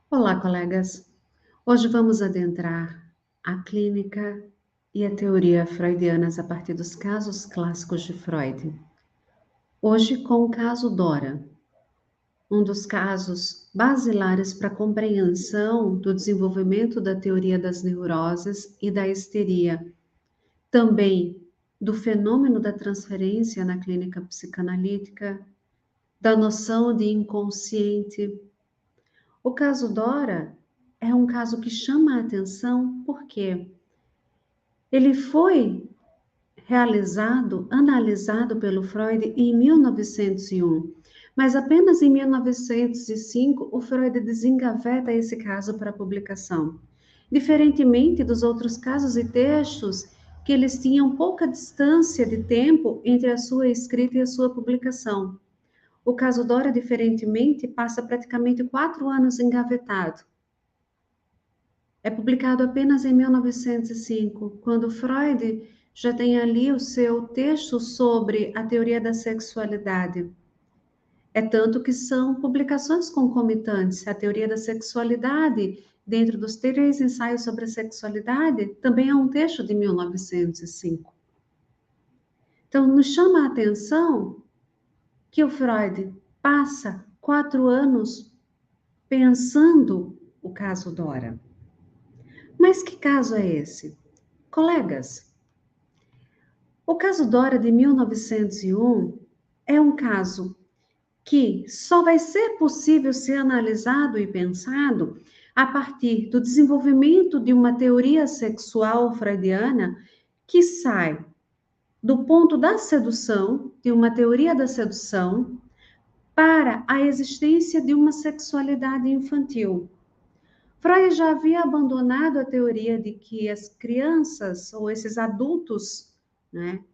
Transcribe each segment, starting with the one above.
Olá, colegas. Hoje vamos adentrar a clínica e a teoria freudianas a partir dos casos clássicos de Freud. Hoje com o caso Dora, um dos casos basilares para a compreensão do desenvolvimento da teoria das neuroses e da histeria, também do fenômeno da transferência na clínica psicanalítica, da noção de inconsciente. O caso Dora é um caso que chama a atenção porque ele foi analisado pelo Freud em 1901, mas apenas em 1905 o Freud desengaveta esse caso para publicação. Diferentemente dos outros casos e textos que eles tinham pouca distância de tempo entre a sua escrita e a sua publicação. O caso Dora, diferentemente, passa praticamente 4 anos engavetado. É publicado apenas em 1905, quando Freud já tem ali o seu texto sobre a teoria da sexualidade. É tanto que são publicações concomitantes. A teoria da sexualidade, dentro dos 3 ensaios sobre a sexualidade, também é um texto de 1905. Então, nos chama a atenção que o Freud passa 4 anos pensando o caso Dora. Mas que caso é esse? Colegas, o caso Dora de 1901 é um caso que só vai ser possível ser analisado e pensado a partir do desenvolvimento de uma teoria sexual freudiana que sai do ponto da sedução, de uma teoria da sedução, para a existência de uma sexualidade infantil. Freud já havia abandonado a teoria de que as crianças ou esses adultos, né,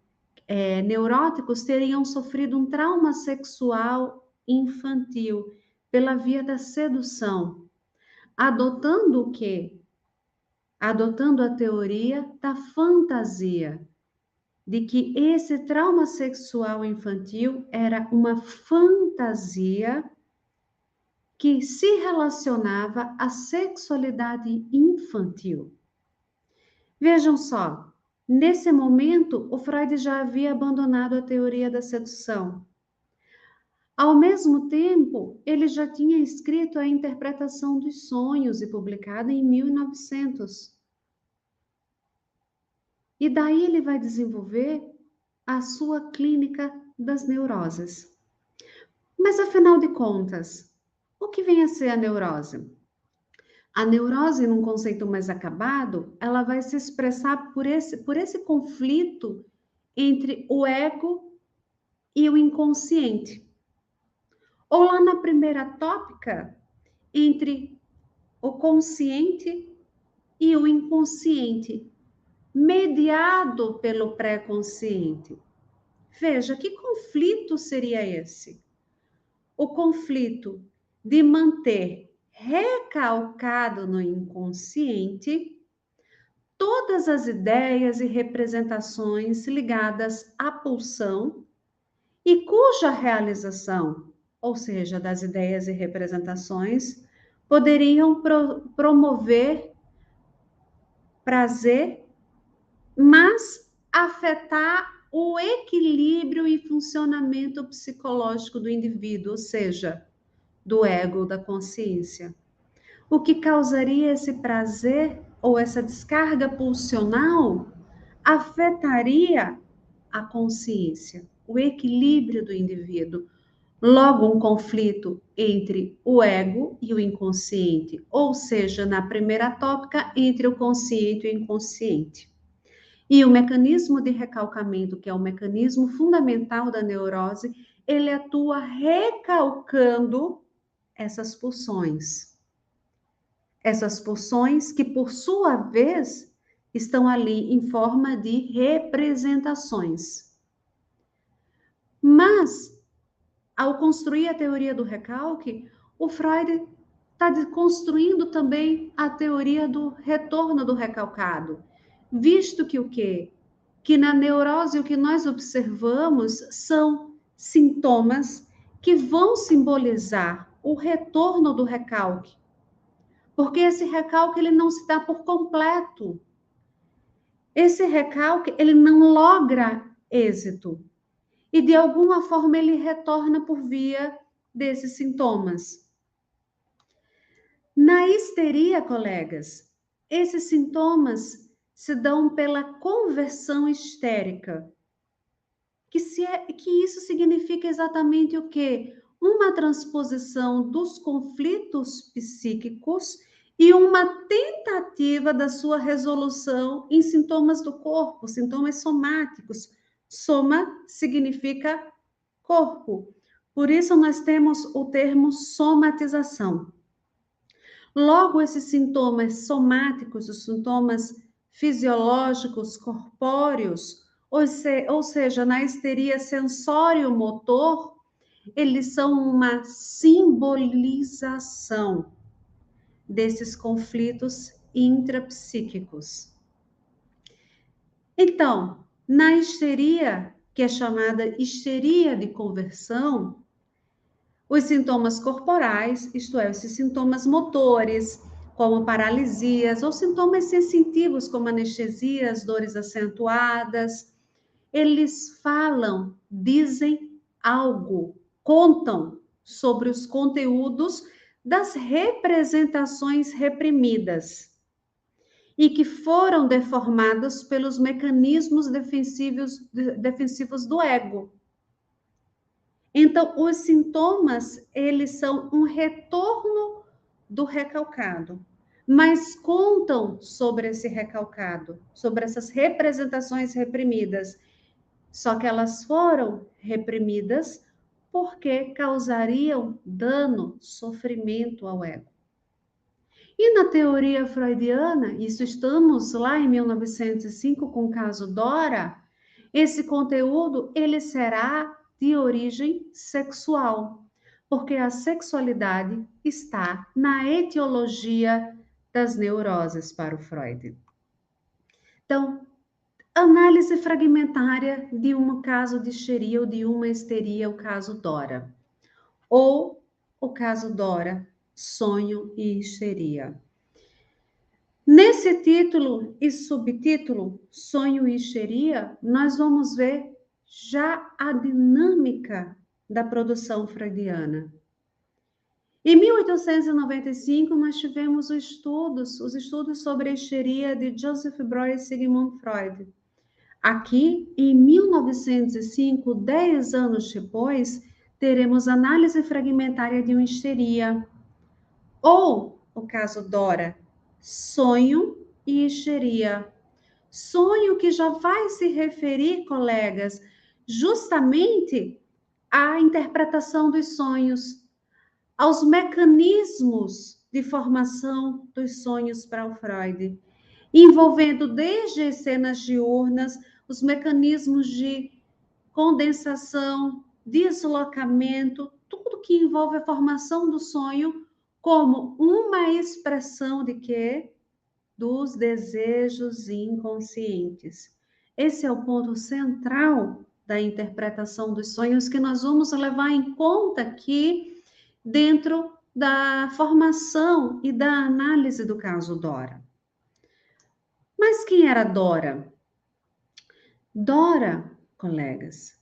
neuróticos teriam sofrido um trauma sexual infantil pela via da sedução, adotando o quê? Adotando a teoria da fantasia, de que esse trauma sexual infantil era uma fantasia que se relacionava à sexualidade infantil. Vejam só, nesse momento, o Freud já havia abandonado a teoria da sedução. Ao mesmo tempo, ele já tinha escrito a interpretação dos sonhos e publicado em 1900. E daí ele vai desenvolver a sua clínica das neuroses. Mas afinal de contas, o que vem a ser a neurose? A neurose, num conceito mais acabado, ela vai se expressar por esse conflito entre o ego e o inconsciente. Ou lá na primeira tópica, entre o consciente e o inconsciente, mediado pelo pré-consciente. Veja, que conflito seria esse? O conflito de manter recalcado no inconsciente todas as ideias e representações ligadas à pulsão e cuja realização, ou seja, das ideias e representações, poderiam promover prazer, mas afetar o equilíbrio e funcionamento psicológico do indivíduo, ou seja, do ego, da consciência. O que causaria esse prazer ou essa descarga pulsional afetaria a consciência, o equilíbrio do indivíduo. Logo, um conflito entre o ego e o inconsciente, ou seja, na primeira tópica, entre o consciente e o inconsciente. E o mecanismo de recalcamento, que é o mecanismo fundamental da neurose, ele atua recalcando essas pulsões. Essas pulsões que, por sua vez, estão ali em forma de representações. Mas, ao construir a teoria do recalque, o Freud está construindo também a teoria do retorno do recalcado, visto que o quê? Que na neurose o que nós observamos são sintomas que vão simbolizar o retorno do recalque. porque esse recalque ele não se dá por completo. Esse recalque ele não logra êxito e de alguma forma ele retorna por via desses sintomas. Na histeria, colegas, esses sintomas se dão pela conversão histérica. Que isso significa exatamente o quê? Uma transposição dos conflitos psíquicos e uma tentativa da sua resolução em sintomas do corpo, sintomas somáticos. Soma significa corpo. Por isso nós temos o termo somatização. Logo, esses sintomas somáticos, os sintomas fisiológicos, corpóreos, ou seja, na histeria sensório-motor, eles são uma simbolização desses conflitos intrapsíquicos. Então, na histeria, que é chamada histeria de conversão, os sintomas corporais, isto é, esses sintomas motores, como paralisias, ou sintomas sensitivos, como anestesias, dores acentuadas, eles falam, dizem algo, contam sobre os conteúdos das representações reprimidas e que foram deformadas pelos mecanismos defensivos do ego. Então, os sintomas, eles são um retorno do recalcado, mas contam sobre esse recalcado, sobre essas representações reprimidas. Só que elas foram reprimidas porque causariam dano, sofrimento ao ego. E na teoria freudiana, isso estamos lá em 1905 com o caso Dora, esse conteúdo ele será de origem sexual, porque a sexualidade está na etiologia das neuroses para o Freud. Então, análise fragmentária de um caso de histeria ou de uma histeria, o caso Dora. Ou o caso Dora, sonho e histeria. Nesse título e subtítulo, sonho e histeria, nós vamos ver já a dinâmica da produção freudiana. Em 1895, nós tivemos os estudos sobre a histeria de Joseph Breuer e Sigmund Freud. Aqui, em 1905, 10 anos depois, teremos análise fragmentária de uma histeria. Ou o caso Dora, sonho e histeria. Sonho que já vai se referir, colegas, justamente à interpretação dos sonhos, aos mecanismos de formação dos sonhos para o Freud, envolvendo desde as cenas diurnas, os mecanismos de condensação, deslocamento, tudo que envolve a formação do sonho como uma expressão de quê? Dos desejos inconscientes. Esse é o ponto central da interpretação dos sonhos que nós vamos levar em conta aqui dentro da formação e da análise do caso Dora. Mas quem era Dora? Dora, colegas,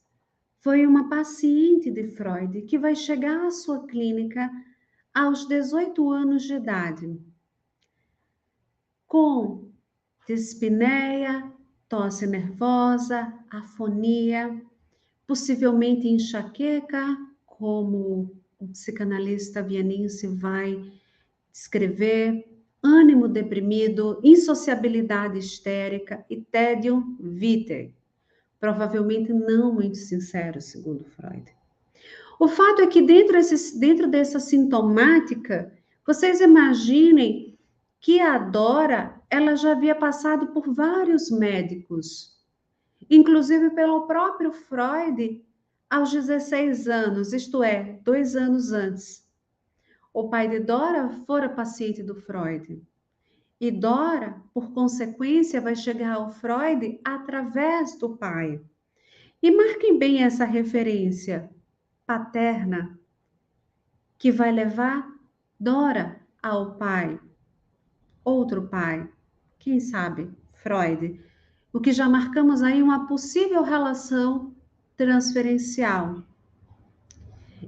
foi uma paciente de Freud que vai chegar à sua clínica aos 18 anos de idade, com dispneia, tosse nervosa, afonia, possivelmente enxaqueca, como o psicanalista vienense vai descrever, ânimo deprimido, insociabilidade histérica e tédio vitae. Provavelmente não muito sincero, segundo Freud. O fato é que dentro dessa sintomática, vocês imaginem que a Dora, ela já havia passado por vários médicos, inclusive pelo próprio Freud, aos 16 anos, isto é, 2 anos antes. O pai de Dora fora paciente do Freud. E Dora, por consequência, vai chegar ao Freud através do pai. E marquem bem essa referência paterna, que vai levar Dora ao pai. outro pai? Quem sabe? Freud. O que já marcamos aí uma possível relação transferencial.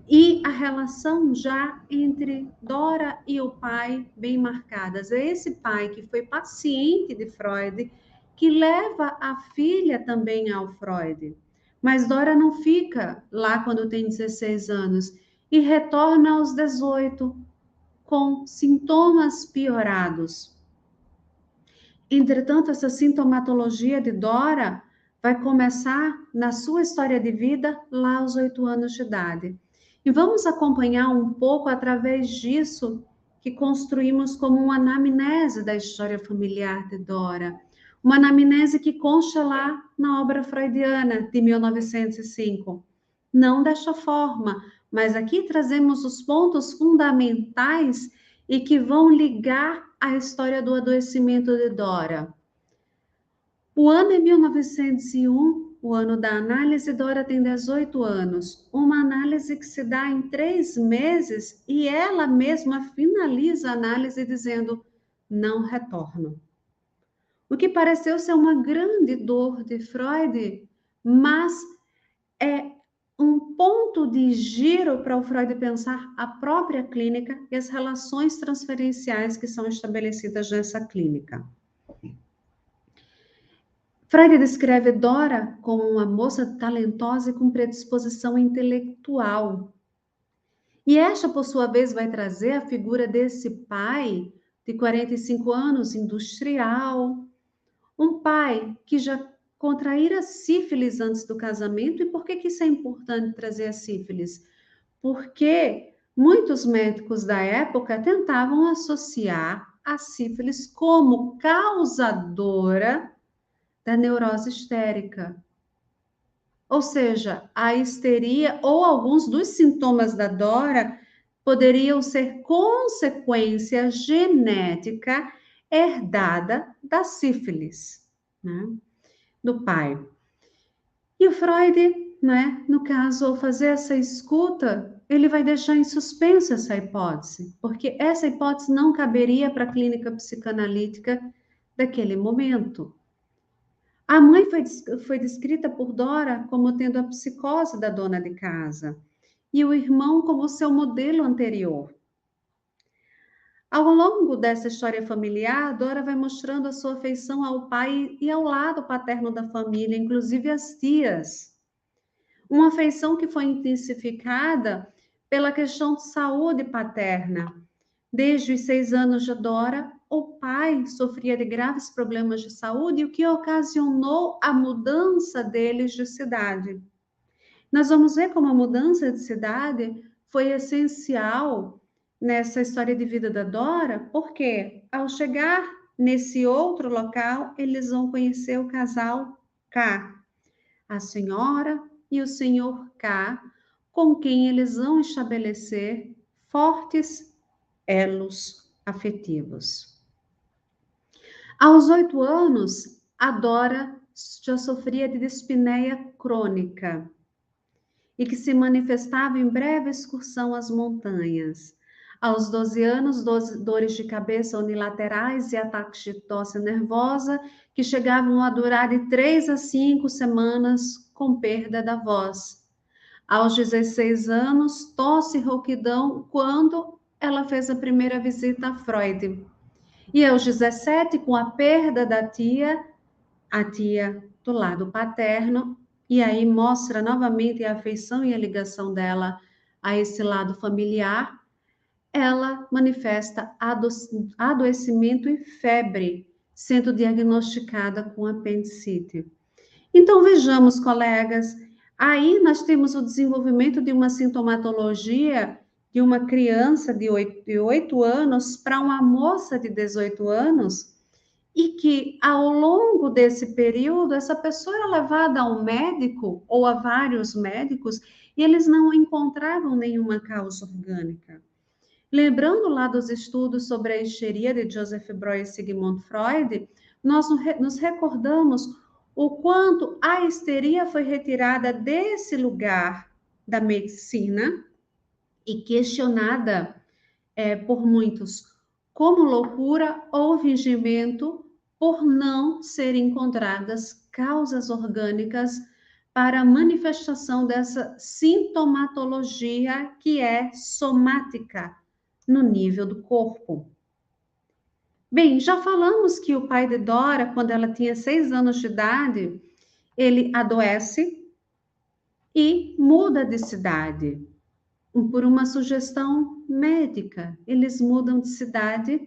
E a relação já entre Dora e o pai bem marcadas. É esse pai que foi paciente de Freud que leva a filha também ao Freud. Mas Dora não fica lá quando tem 16 anos e retorna aos 18 com sintomas piorados. Entretanto, essa sintomatologia de Dora vai começar na sua história de vida lá aos 8 anos de idade. E vamos acompanhar um pouco através disso que construímos como uma anamnese da história familiar de Dora. Uma anamnese que consta lá na obra freudiana de 1905. Não desta forma, mas aqui trazemos os pontos fundamentais e que vão ligar a história do adoecimento de Dora. O ano é 1901, o ano da análise. Dora tem 18 anos. Uma análise que se dá em 3 meses e ela mesma finaliza a análise dizendo: não retorno. O que pareceu ser uma grande dor de Freud, mas é um ponto de giro para o Freud pensar a própria clínica e as relações transferenciais que são estabelecidas nessa clínica. Freud descreve Dora como uma moça talentosa e com predisposição intelectual. E esta, por sua vez, vai trazer a figura desse pai de 45 anos, industrial, um pai que já contraíra sífilis antes do casamento. E por que isso é importante trazer a sífilis? Porque muitos médicos da época tentavam associar a sífilis como causadora da neurose histérica. Ou seja, a histeria ou alguns dos sintomas da Dora poderiam ser consequência genética herdada da sífilis, né, do pai. E o Freud, né, no caso, ao fazer essa escuta, ele vai deixar em suspenso essa hipótese, porque essa hipótese não caberia para a clínica psicanalítica daquele momento. A mãe foi descrita por Dora como tendo a psicose da dona de casa e o irmão como seu modelo anterior. Ao longo dessa história familiar, Dora vai mostrando a sua afeição ao pai e ao lado paterno da família, inclusive as tias. Uma afeição que foi intensificada pela questão de saúde paterna. Desde os 6 anos de Dora, o pai sofria de graves problemas de saúde, o que ocasionou a mudança deles de cidade. Nós vamos ver como a mudança de cidade foi essencial nessa história de vida da Dora, porque ao chegar nesse outro local, eles vão conhecer o casal K, a senhora e o senhor K, com quem eles vão estabelecer fortes elos afetivos. Aos 8 anos, a Dora já sofria de dispneia crônica e que se manifestava em breve excursão às montanhas. Aos 12 anos, dores de cabeça unilaterais e ataques de tosse nervosa que chegavam a durar de 3 a 5 semanas com perda da voz. Aos 16 anos, tosse e rouquidão quando ela fez a primeira visita a Freud. E aos 17, com a perda da tia, a tia do lado paterno, e aí mostra novamente a afeição e a ligação dela a esse lado familiar, ela manifesta adoecimento e febre, sendo diagnosticada com apendicite. Então, vejamos, colegas, aí nós temos o desenvolvimento de uma sintomatologia de uma criança de 8 anos para uma moça de 18 anos, e que ao longo desse período, essa pessoa era levada a um médico ou a vários médicos e eles não encontravam nenhuma causa orgânica. Lembrando lá dos estudos sobre a histeria de Joseph Breuer e Sigmund Freud, nós nos recordamos o quanto a histeria foi retirada desse lugar da medicina e questionada por muitos como loucura ou fingimento, por não serem encontradas causas orgânicas para a manifestação dessa sintomatologia que é somática no nível do corpo. Bem, já falamos que o pai de Dora, quando ela tinha 6 anos de idade, ele adoece e muda de cidade. Por uma sugestão médica, eles mudam de cidade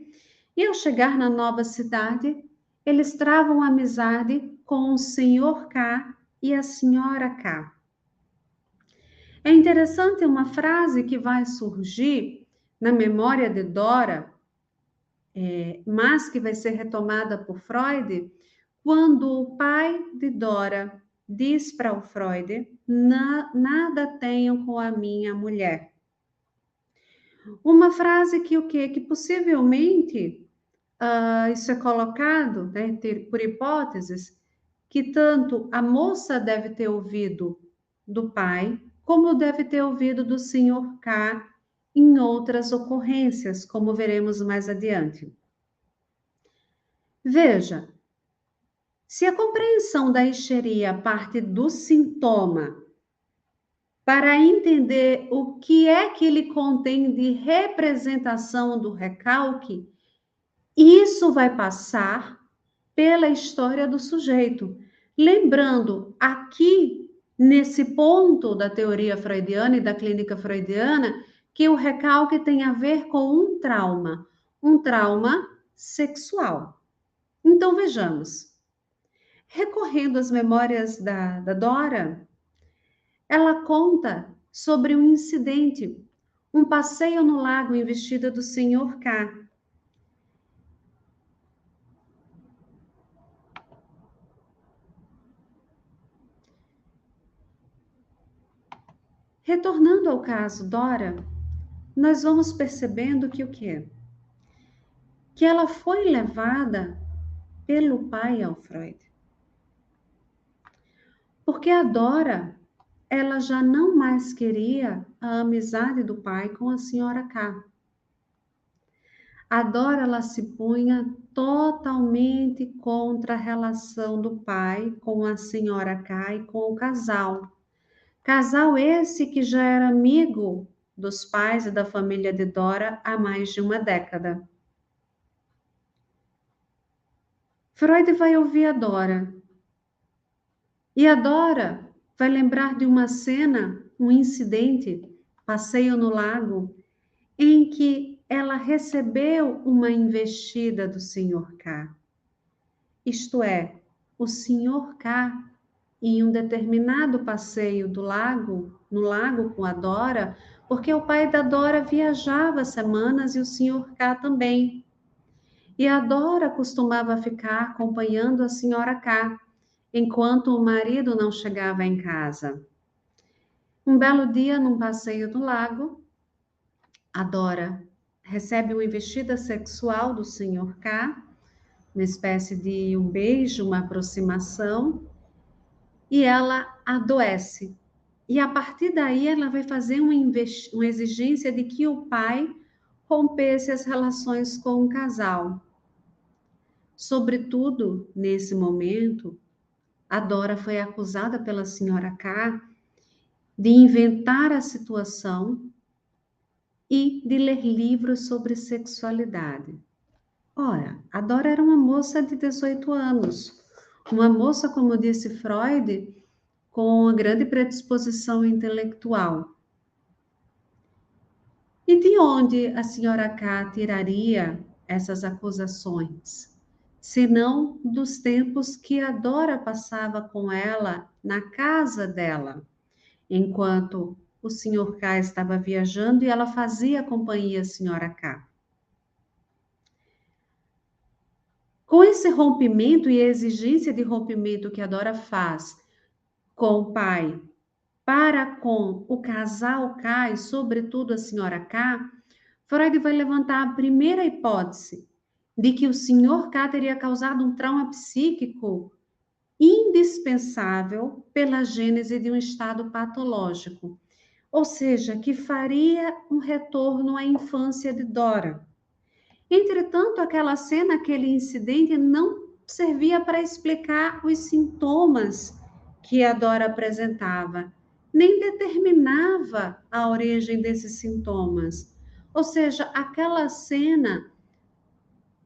e, ao chegar na nova cidade, eles travam amizade com o senhor K e a senhora K. É interessante uma frase que vai surgir na memória de Dora, mas que vai ser retomada por Freud, quando o pai de Dora diz para o Freud: nada tenho com a minha mulher. Uma frase que o quê? Que possivelmente isso é colocado, né, por hipóteses, que tanto a moça deve ter ouvido do pai, como deve ter ouvido do senhor K em outras ocorrências, como veremos mais adiante. Veja, se a compreensão da histeria parte do sintoma para entender o que é que ele contém de representação do recalque, isso vai passar pela história do sujeito. Lembrando, aqui, nesse ponto da teoria freudiana e da clínica freudiana, que o recalque tem a ver com um trauma sexual. Então, vejamos. Recorrendo às memórias da Dora, ela conta sobre um incidente, um passeio no lago em vestida do senhor K. Retornando ao caso Dora, nós vamos percebendo que o quê? Que ela foi levada pelo pai ao Freud. Porque a Dora, ela já não mais queria a amizade do pai com a senhora K. A Dora, ela se punha totalmente contra a relação do pai com a senhora K e com o casal. Casal esse que já era amigo dos pais e da família de Dora há mais de uma década. Freud vai ouvir a Dora. E a Dora vai lembrar de uma cena, um incidente, passeio no lago, em que ela recebeu uma investida do Sr. K. Isto é, o Sr. K, em um determinado passeio do lago, no lago com a Dora, porque o pai da Dora viajava semanas e o Sr. K também. E a Dora costumava ficar acompanhando a Sra. K, enquanto o marido não chegava em casa. Um belo dia, num passeio do lago, a Dora recebe uma investida sexual do Sr. K, uma espécie de um beijo, uma aproximação, e ela adoece. E a partir daí ela vai fazer uma exigência de que o pai rompesse as relações com o casal. Sobretudo, nesse momento, a Dora foi acusada pela senhora K de inventar a situação e de ler livros sobre sexualidade. Ora, a Dora era uma moça de 18 anos, uma moça, como disse Freud, com uma grande predisposição intelectual. E de onde a senhora K tiraria essas acusações? Senão dos tempos que a Dora passava com ela na casa dela, enquanto o senhor K estava viajando e ela fazia companhia à senhora K. Com esse rompimento e a exigência de rompimento que a Dora faz com o pai para com o casal K e, sobretudo, a senhora K, Freud vai levantar a primeira hipótese de que o senhor K teria causado um trauma psíquico indispensável pela gênese de um estado patológico, ou seja, que faria um retorno à infância de Dora. Entretanto, aquela cena, aquele incidente não servia para explicar os sintomas que a Dora apresentava, nem determinava a origem desses sintomas. Ou seja, aquela cena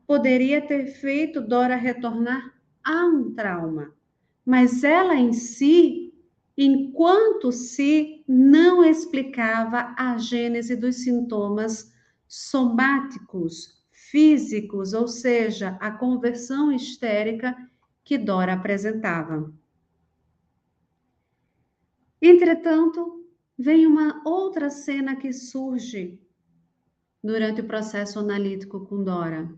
poderia ter feito Dora retornar a um trauma, mas ela em si, enquanto si, não explicava a gênese dos sintomas somáticos, físicos, ou seja, a conversão histérica que Dora apresentava. Entretanto, vem uma outra cena que surge durante o processo analítico com Dora,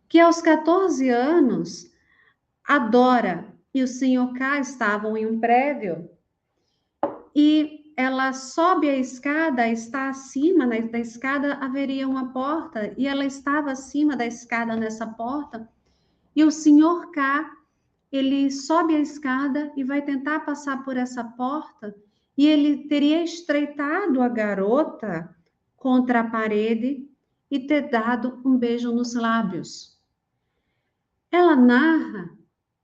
que aos 14 anos, a Dora e o Sr. K estavam em um prédio e ela sobe a escada, está acima da escada haveria uma porta e ela estava acima da escada nessa porta e o Sr. K, ele sobe a escada e vai tentar passar por essa porta e ele teria estreitado a garota contra a parede e ter dado um beijo nos lábios. Ela narra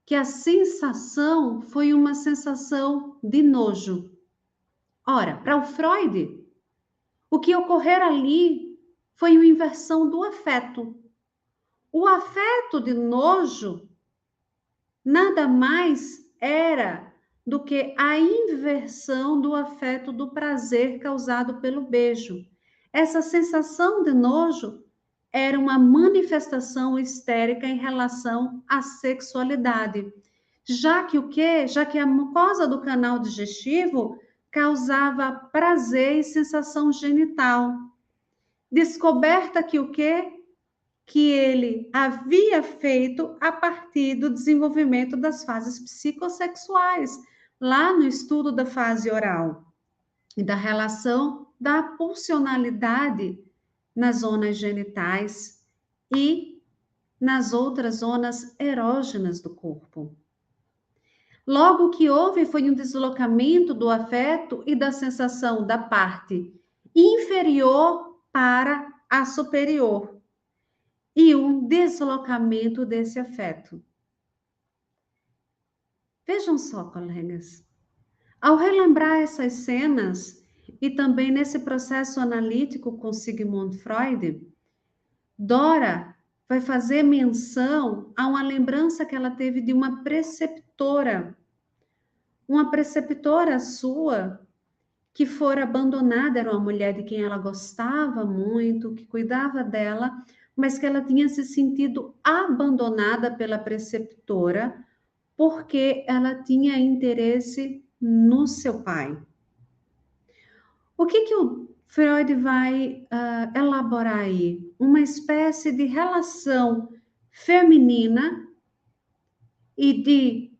que a sensação foi uma sensação de nojo. Ora, para o Freud, o que ocorreu ali foi uma inversão do afeto. O afeto de nojo nada mais era do que a inversão do afeto do prazer causado pelo beijo. Essa sensação de nojo era uma manifestação histérica em relação à sexualidade. Já que o quê? Já que a mucosa do canal digestivo causava prazer e sensação genital. Descoberta que o quê? Que ele havia feito a partir do desenvolvimento das fases psicossexuais, lá no estudo da fase oral e da relação da pulsionalidade nas zonas genitais e nas outras zonas erógenas do corpo. Logo, o que houve foi um deslocamento do afeto e da sensação da parte inferior para a superior e um deslocamento desse afeto. Vejam só, colegas, ao relembrar essas cenas e também nesse processo analítico com Sigmund Freud, Dora vai fazer menção a uma lembrança que ela teve de uma preceptora sua que fora abandonada, era uma mulher de quem ela gostava muito, que cuidava dela, mas que ela tinha se sentido abandonada pela preceptora porque ela tinha interesse no seu pai. O que o Freud vai elaborar aí? Uma espécie de relação feminina e de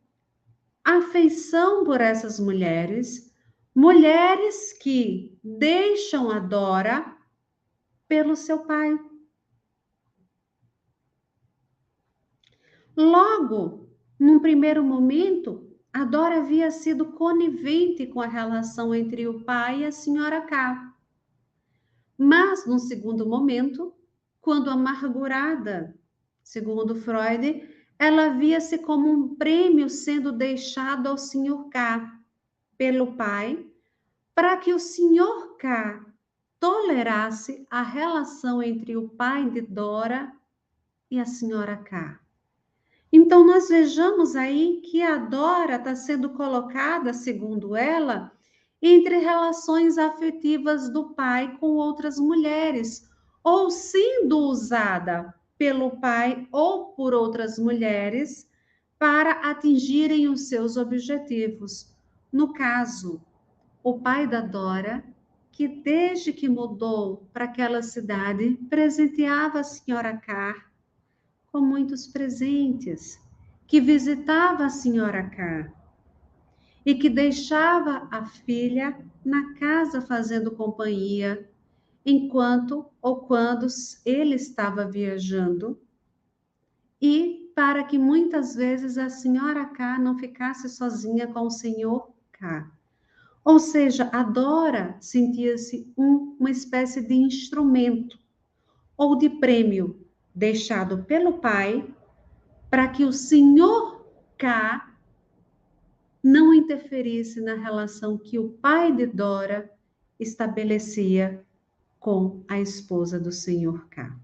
afeição por essas mulheres, mulheres que deixam a Dora pelo seu pai. Logo, num primeiro momento, a Dora havia sido conivente com a relação entre o pai e a senhora K. Mas, num segundo momento, quando amargurada, segundo Freud, ela via-se como um prêmio sendo deixado ao Sr. K pelo pai, para que o Sr. K tolerasse a relação entre o pai de Dora e a senhora K. Então, nós vejamos aí que a Dora está sendo colocada, segundo ela, entre relações afetivas do pai com outras mulheres, ou sendo usada pelo pai ou por outras mulheres para atingirem os seus objetivos. No caso, o pai da Dora, que desde que mudou para aquela cidade, presenteava a senhora K com muitos presentes, que visitava a senhora K e que deixava a filha na casa fazendo companhia, enquanto ou quando ele estava viajando, e para que muitas vezes a senhora K não ficasse sozinha com o senhor K. Ou seja, a Dora sentia-se uma espécie de instrumento, ou de prêmio deixado pelo pai para que o senhor K não interferisse na relação que o pai de Dora estabelecia com a esposa do senhor K.